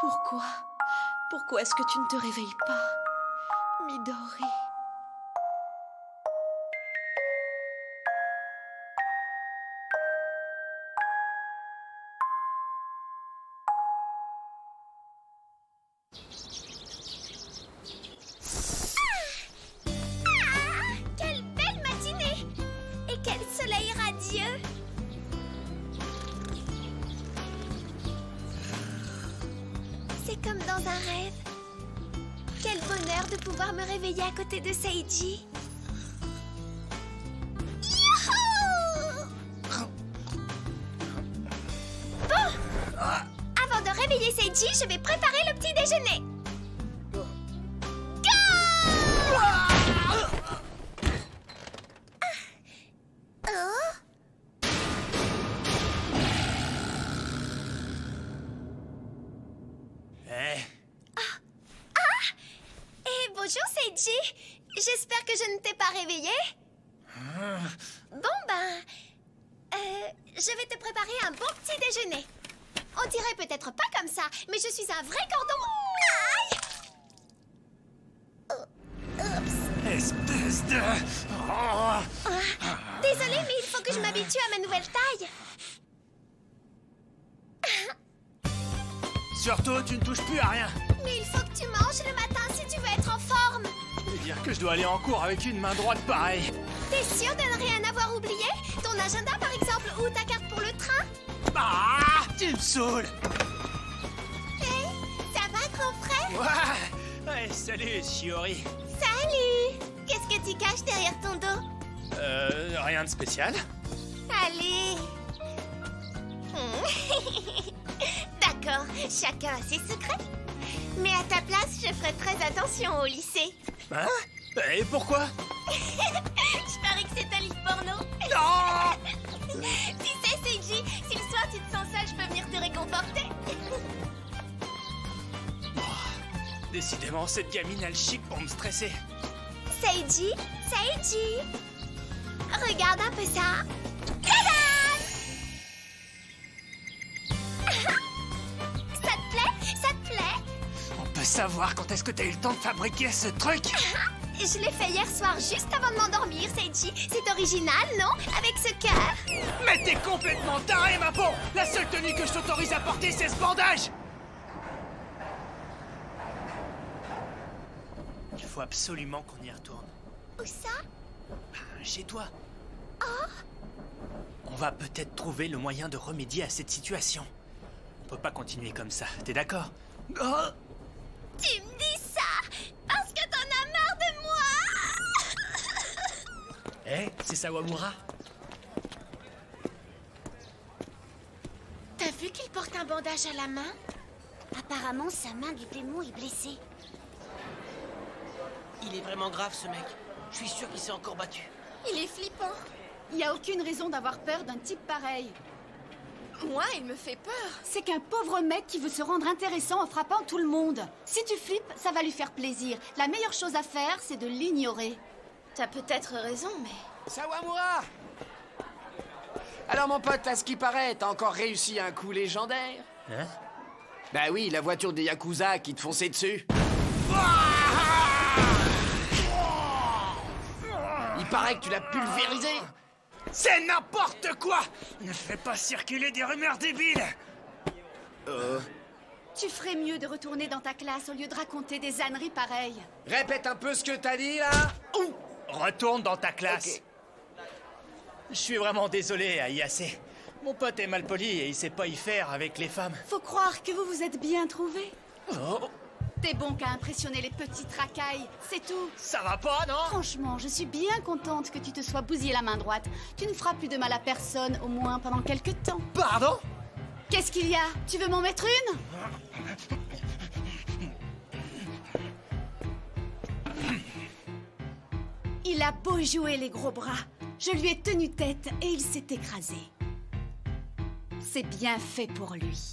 Pourquoi? Pourquoi est-ce que tu ne te réveilles pas, Midori? Quelle belle matinée! Et quel soleil radieux! C'est comme dans un rêve. Quel bonheur de pouvoir me réveiller à côté de Seiji. Youhou! Bon! Avant de réveiller Seiji, je vais préparer le petit déjeuner. Bonjour Seiji, j'espère que je ne t'ai pas réveillé. Bon je vais te préparer un bon petit déjeuner. On dirait peut-être pas comme ça, mais je suis un vrai cordon. Aïe! Oups. Espèce de... Désolée, mais il faut que je m'habitue à ma nouvelle taille. Surtout, tu ne touches plus à rien. Mais il faut que tu manges le matin si tu veux être en forme. Et dire que je dois aller en cours avec une main droite pareille. T'es sûr de ne rien avoir oublié? Ton agenda par exemple, ou ta carte pour le train? Ah, tu me saoules. Hé, ça va grand frère? Ouais, salut, Shiori. Salut! Qu'est-ce que tu caches derrière ton dos? Rien de spécial. Allez! D'accord, chacun a ses secrets. Mais à ta place, je ferai très attention au lycée. Hein? Et pourquoi? Je parie que c'est un livre porno. Non! Tu sais, Seiji, si le soir tu te sens seul, je peux venir te réconforter. Décidément, cette gamine a le chic pour me stresser. Seiji, regarde un peu ça. Tadam! Ça te plaît? Ça te plaît? On peut savoir quand est-ce que t'as eu le temps de fabriquer ce truc? Je l'ai fait hier soir, juste avant de m'endormir, Seiji. C'est original, non? Avec ce cœur. Mais t'es complètement taré, ma peau! La seule tenue que je t'autorise à porter, c'est ce bandage! Il faut absolument qu'on y retourne. Où ça? Chez toi. On va peut-être trouver le moyen de remédier à cette situation. On peut pas continuer comme ça, t'es d'accord? Oh, Tu me dis ça parce que t'en as marre de moi. c'est Sawamura. T'as vu qu'il porte un bandage à la main? Apparemment, sa main du démon est blessée. Il est vraiment grave, ce mec. Je suis sûr qu'il s'est encore battu. Il est flippant. Il n'y a aucune raison d'avoir peur d'un type pareil. Moi, il me fait peur. C'est qu'un pauvre mec qui veut se rendre intéressant en frappant tout le monde. Si tu flippes, ça va lui faire plaisir. La meilleure chose à faire, c'est de l'ignorer. T'as peut-être raison, mais... Sawamura! Alors, mon pote, à ce qui paraît, t'as encore réussi un coup légendaire? Hein? Bah oui, la voiture des Yakuza qui te fonçait dessus. Il paraît que tu l'as pulvérisé. C'est n'importe quoi! Ne fais pas circuler des rumeurs débiles! Tu ferais mieux de retourner dans ta classe au lieu de raconter des âneries pareilles. Répète un peu ce que t'as dit, là. Ouh! Retourne dans ta classe. Ok. Je suis vraiment désolé, Ayase. Mon pote est mal poli et il sait pas y faire avec les femmes. Faut croire que vous vous êtes bien trouvés. Oh, T'es bon qu'à impressionner les petites racailles, c'est tout. ça va pas, non? Franchement, je suis bien contente que tu te sois bousillé la main droite. Tu ne feras plus de mal à personne, au moins pendant quelques temps. Pardon? Qu'est-ce qu'il y a? Tu veux m'en mettre une? Il a beau jouer les gros bras. Je lui ai tenu tête et il s'est écrasé. C'est bien fait pour lui.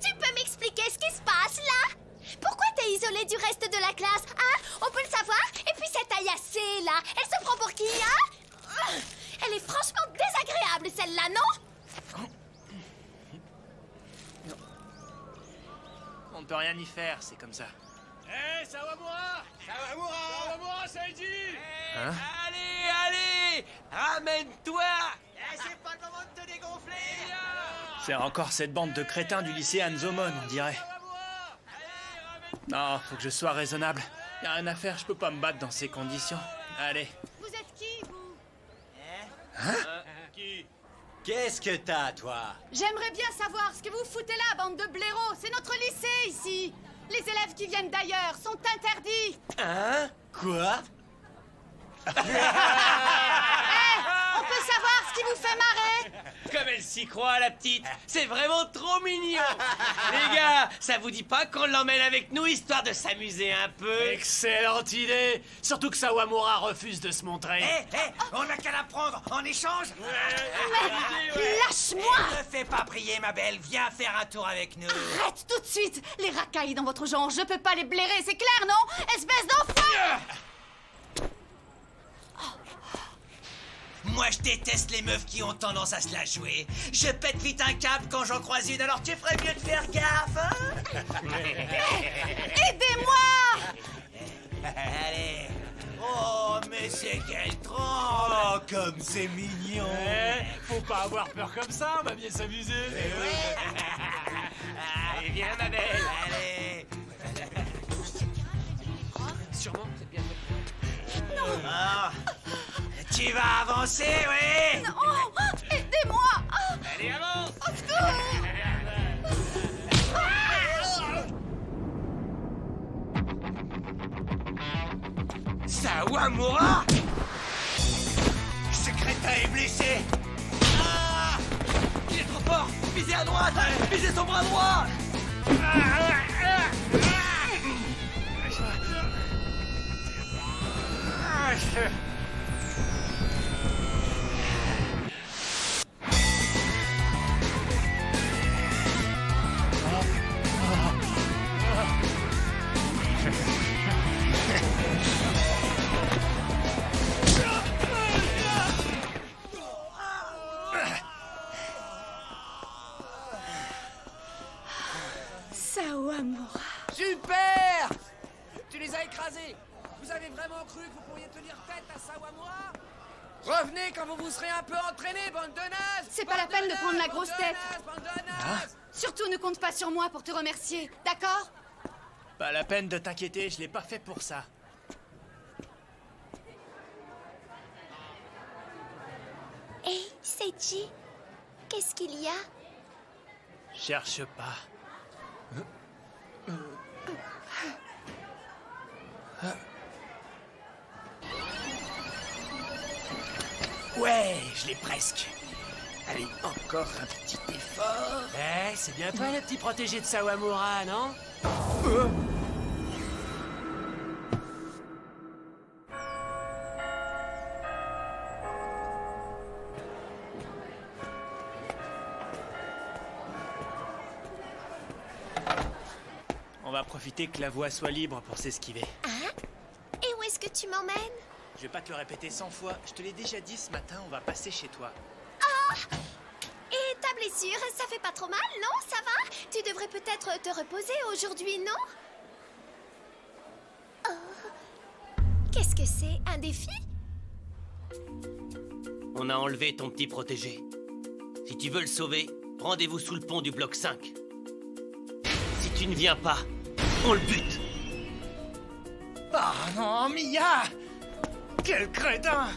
Tu peux m'expliquer ce qui se passe là? Pourquoi t'es isolée du reste de la classe, hein? On peut le savoir? Et puis cette Ayase là, elle se prend pour qui, hein? Elle est franchement désagréable celle-là, non? On ne peut rien y faire, c'est comme ça. Hé, Sawamura! Sawamura, ça dit! Hein? Allez! Ramène-toi! C'est pas le moment de te dégonfler! C'est encore cette bande de crétins du lycée Hanzomon, on dirait. Non, faut que je sois raisonnable. Y a rien à faire, je peux pas me battre dans ces conditions. Allez. Vous êtes qui, vous? Qui? Qu'est-ce que t'as, toi? J'aimerais bien savoir ce que vous foutez là, bande de blaireaux. C'est notre lycée, ici. Les élèves qui viennent d'ailleurs sont interdits. Hein? Quoi? On peut savoir ce qui vous fait marrer? Comme elle s'y croit, la petite! C'est vraiment trop mignon! Les gars, ça vous dit pas qu'on l'emmène avec nous, histoire de s'amuser un peu? Excellente idée! Surtout que Sawamura refuse de se montrer. On n'a qu'à la prendre en échange! Lâche-moi! Ne fais pas prier, ma belle, viens faire un tour avec nous! Arrête tout de suite! Les racailles dans votre genre, je peux pas les blairer, c'est clair, non? Espèce d'enfant! Moi, je déteste les meufs qui ont tendance à se la jouer. Je pète vite un câble quand j'en croise une, alors tu ferais mieux de faire gaffe, hein? Aidez-moi! Allez! Oh, mais c'est quel tronc! Oh, comme c'est mignon! Faut pas avoir peur comme ça, on va bien s'amuser. Allez, viens, ma belle! Allez! Sûrement, c'est bien fait. Ah, tu vas avancer, oui? Oh, aidez-moi! Allez, avance! Au secours! Sawamura! Ce crétin est blessé! Ah! Il est trop fort! Visez à droite! Visez son bras droit! Sawamura. Super! Tu les as écrasés! Vous avez vraiment cru que vous pourriez tenir tête à Sawamura? Revenez quand vous vous serez un peu entraînés, bande de nazes! C'est pas la peine de prendre la grosse tête. Bande de nazes! Surtout ne compte pas sur moi pour te remercier, d'accord? Pas la peine de t'inquiéter, je l'ai pas fait pour ça. Hé, Seiji, qu'est-ce qu'il y a? Cherche pas. Ouais, je l'ai presque. Allez, encore un petit effort. C'est bien toi le petit protégé de Sawamura, non? On va profiter que la voie soit libre pour s'esquiver. Hein? Et où est-ce que tu m'emmènes? Je vais pas te le répéter 100 fois, je te l'ai déjà dit ce matin, on va passer chez toi. Et ta blessure, ça fait pas trop mal, non? Ça va? Tu devrais peut-être te reposer aujourd'hui, non? Oh. Qu'est-ce que c'est? Un défi? On a enlevé ton petit protégé. Si tu veux le sauver, rendez-vous sous le pont du bloc 5. Si tu ne viens pas, on le bute. Ah non, Mia! Quel crétin!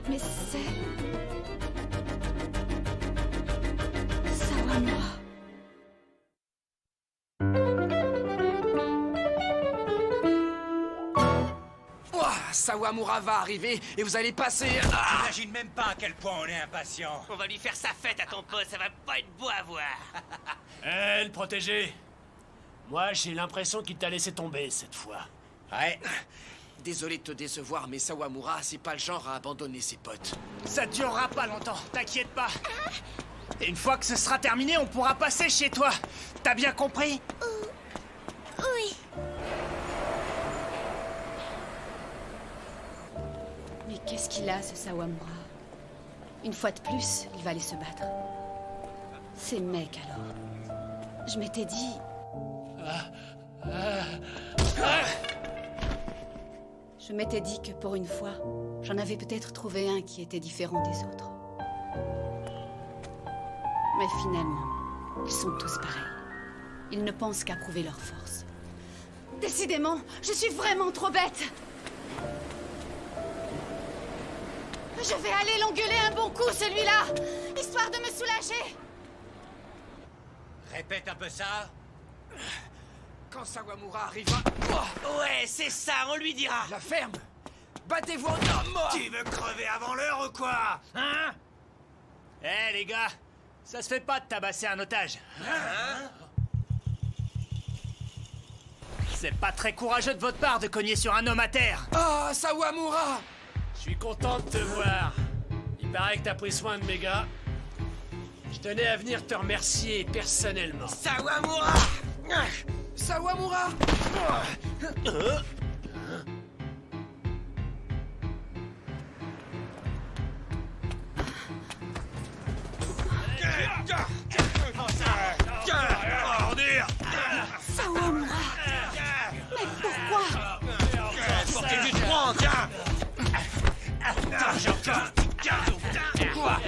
Mais c'est... Sawamura. Ouah, Sawamura va arriver et vous allez passer... J'imagine même pas à quel point on est impatient. On va lui faire sa fête à ton pote, ça va pas être beau à voir. Le protégé. Moi, j'ai l'impression qu'il t'a laissé tomber cette fois. Ouais. Désolé de te décevoir, mais Sawamura, c'est pas le genre à abandonner ses potes. Ça durera pas longtemps, t'inquiète pas. Et une fois que ce sera terminé, on pourra passer chez toi. T'as bien compris? Oui. Qu'est-ce qu'il a, ce Sawamura? Une fois de plus, il va aller se battre. Ces mecs, alors. Je m'étais dit... Je m'étais dit que pour une fois, j'en avais peut-être trouvé un qui était différent des autres. Mais finalement, ils sont tous pareils. Ils ne pensent qu'à prouver leur force. Décidément, je suis vraiment trop bête! Je vais aller l'engueuler un bon coup, celui-là! Histoire de me soulager! Répète un peu ça. Quand Sawamura arrivera... Ouais, c'est ça, on lui dira. La ferme! Battez-vous en homme mort! Tu veux crever avant l'heure ou quoi? Hein? Eh les gars, ça se fait pas de tabasser un otage. C'est pas très courageux de votre part de cogner sur un homme à terre. Ah, Sawamura! Je suis content de te voir. Il paraît que t'as pris soin de mes gars. Je tenais à venir te remercier personnellement. Sawamura! Sawamura! Ordure! Sawamura! Mais pourquoi? Pour que tu te prends, tiens! Quoi?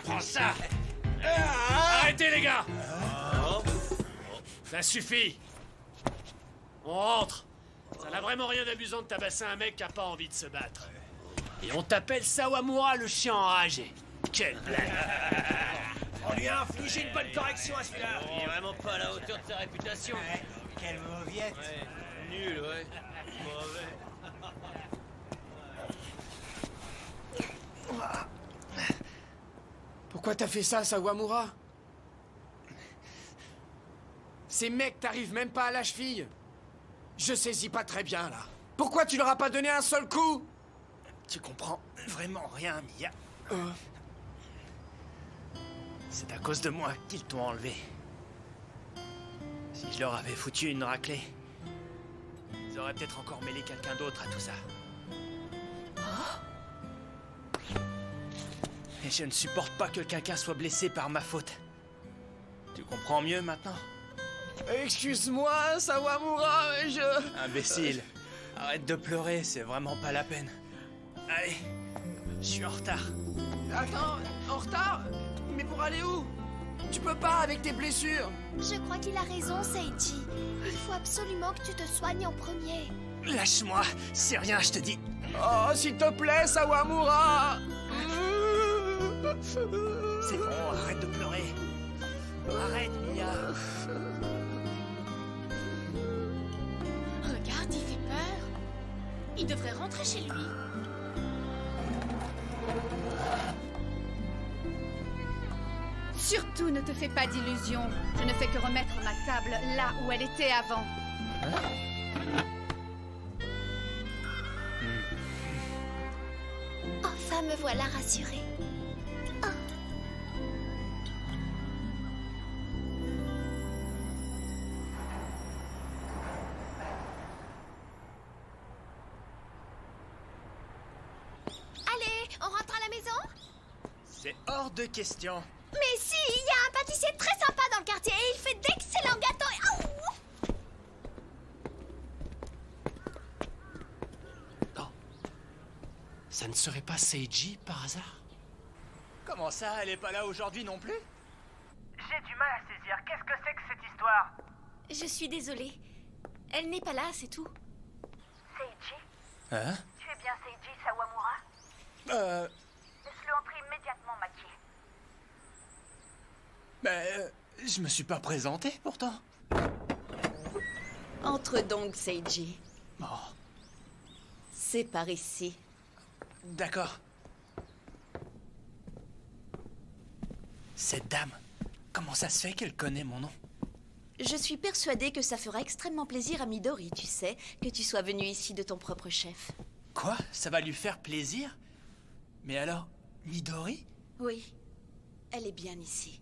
Prends ça! Arrêtez les gars! Ça suffit! On rentre! Ça n'a vraiment rien d'amusant de tabasser un mec qui a pas envie de se battre. Et on t'appelle Sawamura le chien enragé. Quelle blague! On lui a infligé une bonne correction à celui-là! Il est vraiment pas à la hauteur de sa réputation. Quelle mauviette! Nul, ouais. Mauvais. Pourquoi t'as fait ça, Sawamura? Ces mecs t'arrivent même pas à la cheville. Je saisis pas très bien, là. Pourquoi tu leur as pas donné un seul coup? Tu comprends vraiment rien, Mia. C'est à cause de moi qu'ils t'ont enlevé. Si je leur avais foutu une raclée, ils auraient peut-être encore mêlé quelqu'un d'autre à tout ça. Et je ne supporte pas que quelqu'un soit blessé par ma faute. Tu comprends mieux maintenant? Excuse-moi, Sawamura, mais je... Imbécile. Arrête de pleurer, c'est vraiment pas la peine. Allez, je suis en retard. Attends, en retard? Mais pour aller où? Tu peux pas avec tes blessures. Je crois qu'il a raison, Seiji. Il faut absolument que tu te soignes en premier. Lâche-moi, c'est rien, je te dis. Oh, s'il te plaît, Sawamura! C'est bon, arrête de pleurer. Arrête, Mia. Regarde, il fait peur. Il devrait rentrer chez lui. Surtout ne te fais pas d'illusions. Je ne fais que remettre ma table là où elle était avant. Enfin, me voilà rassurée. Allez, on rentre à la maison? C'est hors de question. Mais si, il y a un pâtissier très sympa dans le quartier et il fait d'excellents gâteaux. Non. Ça ne serait pas Seiji par hasard? Comment ça, elle est pas là aujourd'hui non plus? J'ai du mal à saisir. Qu'est-ce que c'est que cette histoire? Je suis désolée. Elle n'est pas là, c'est tout. Seiji? Hein? Tu es bien Seiji Sawamura? Laisse-le entrer immédiatement, Maki. Je me suis pas présenté pourtant. Entre donc, Seiji. Oh, C'est par ici. d'accord. Cette dame, comment ça se fait qu'elle connaît mon nom? Je suis persuadée que ça fera extrêmement plaisir à Midori, tu sais, que tu sois venu ici de ton propre chef. Quoi? Ça va lui faire plaisir? Mais alors, Midori? Oui, elle est bien ici.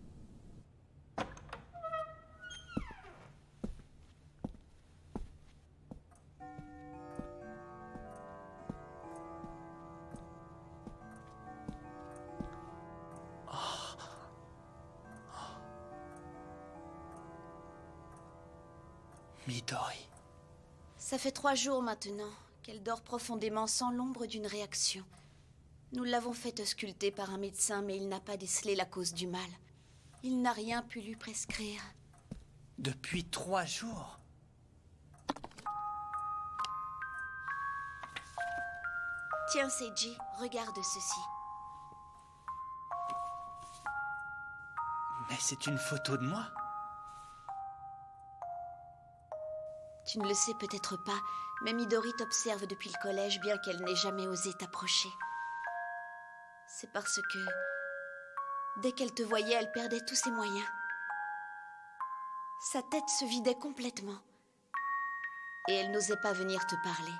Midori. Ça fait 3 jours maintenant qu'elle dort profondément sans l'ombre d'une réaction. Nous l'avons fait ausculter par un médecin, mais il n'a pas décelé la cause du mal. Il n'a rien pu lui prescrire. Depuis 3 jours? Tiens, Seiji, regarde ceci. Mais c'est une photo de moi? Tu ne le sais peut-être pas, mais Midori t'observe depuis le collège, bien qu'elle n'ait jamais osé t'approcher. C'est parce que, dès qu'elle te voyait, elle perdait tous ses moyens. Sa tête se vidait complètement. Et elle n'osait pas venir te parler.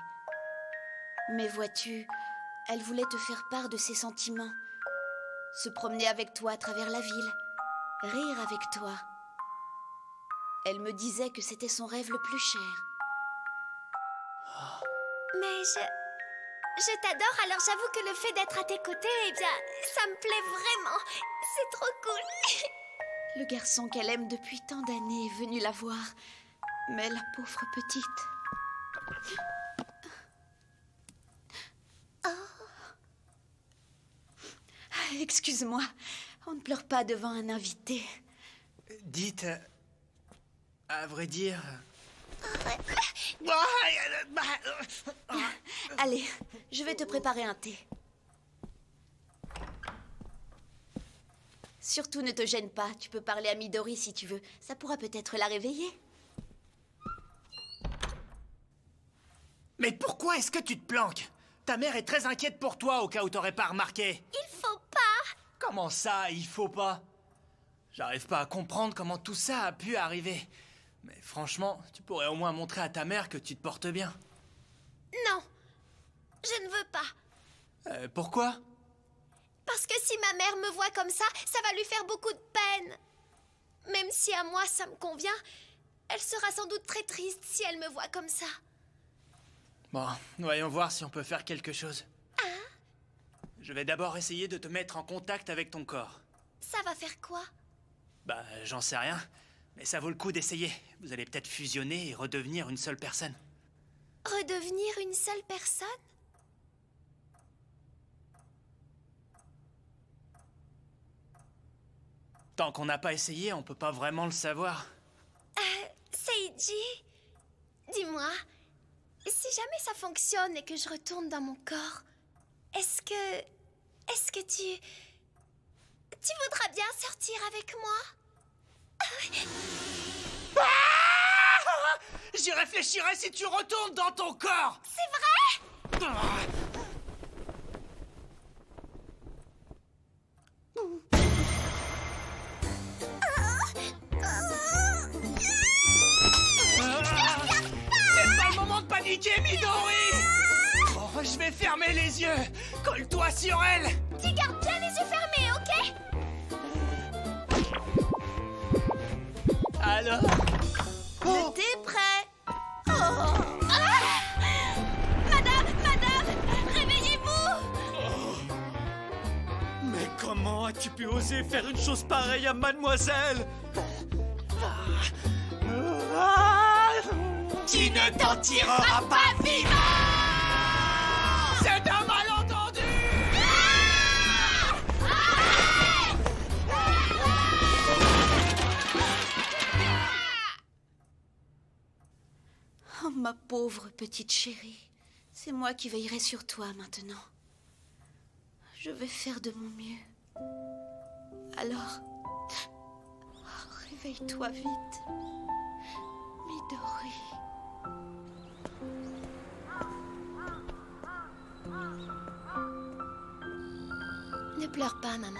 Mais vois-tu, elle voulait te faire part de ses sentiments. Se promener avec toi à travers la ville. Rire avec toi. Elle me disait que c'était son rêve le plus cher. Mais je t'adore, alors j'avoue que le fait d'être à tes côtés, eh bien, ça me plaît vraiment. C'est trop cool. Le garçon qu'elle aime depuis tant d'années est venu la voir. Mais la pauvre petite... Excuse-moi, on ne pleure pas devant un invité. Dites... à vrai dire... Allez, je vais te préparer un thé. Surtout ne te gêne pas, tu peux parler à Midori si tu veux. Ça pourra peut-être la réveiller. Mais pourquoi est-ce que tu te planques? Ta mère est très inquiète pour toi au cas où t'aurais pas remarqué. Il faut pas. Comment ça, il faut pas? J'arrive pas à comprendre comment tout ça a pu arriver. Mais franchement, tu pourrais au moins montrer à ta mère que tu te portes bien. Non, je ne veux pas. Pourquoi? Parce que si ma mère me voit comme ça va lui faire beaucoup de peine. Même si à moi ça me convient, elle sera sans doute très triste si elle me voit comme ça. Bon, voyons voir si on peut faire quelque chose. Je vais d'abord essayer de te mettre en contact avec ton corps. Ça va faire quoi? Bah, j'en sais rien. Mais ça vaut le coup d'essayer. Vous allez peut-être fusionner et redevenir une seule personne. Redevenir une seule personne? Tant qu'on n'a pas essayé, on peut pas vraiment le savoir. Seiji, dis-moi, si jamais ça fonctionne et que je retourne dans mon corps, est-ce que tu voudras bien sortir avec moi? J'y réfléchirai si tu retournes dans ton corps. C'est vrai? C'est pas le moment de paniquer, Midori. Oh, je vais fermer les yeux. Colle-toi sur elle. Tu gardes bien les yeux fermés, ok? Alors? Le thé est prêt. Madame, réveillez-vous! Mais comment as-tu pu oser faire une chose pareille à mademoiselle? Tu ne t'en tireras pas vivant! C'est un malentendu! Oh, ma pauvre petite chérie. C'est moi qui veillerai sur toi maintenant. Je vais faire de mon mieux. Alors, réveille-toi vite. Midori. Ne pleure pas, maman.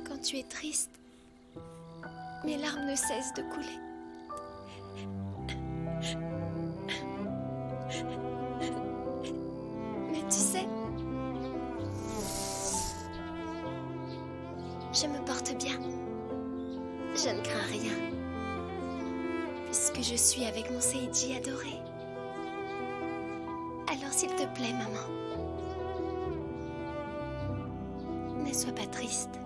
Quand tu es triste, mes larmes ne cessent de couler. Mais tu sais, je me porte bien. Je ne crains rien, puisque je suis avec mon Seiji adoré. Alors s'il te plaît, maman, ne sois pas triste.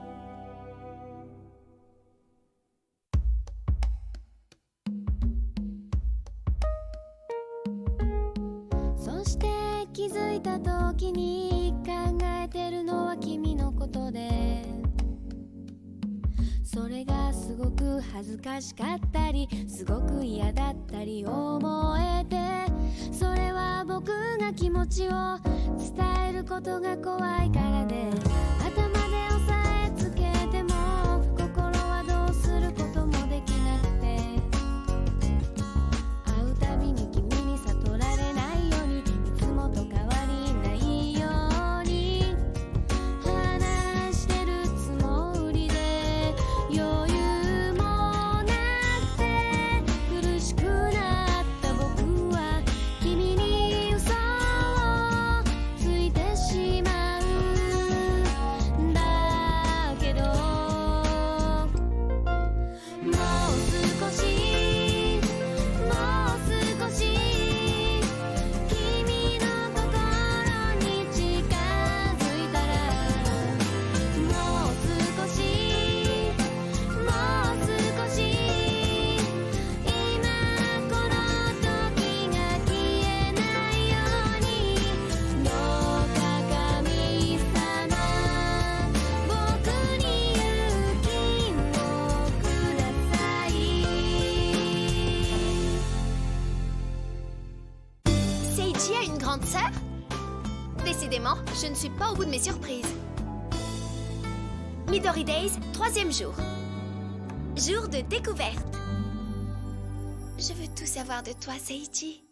いた時に考えてるのは君のことで、それがすごく恥ずかしかったりすごく嫌だったり思えて、それは僕が気持ちを伝えることが怖いからで、頭で押さえつけても心はどうすることもできなくて、会うたびに君に悟られないようにいつもと変わりないように話してるつもりで、余裕もなくて苦しくなった僕は君に嘘をついてしまうんだけど、もう少しもう少し君の心に近づいたら、もう少しもう少し今この時が消えないように、どうか神様僕に勇気をください。 Seiji a une grande sœur? Décidément, je ne suis pas au bout de mes surprises. Midori Days, 3e jour. Jour de découverte. Je veux tout savoir de toi, Seiji.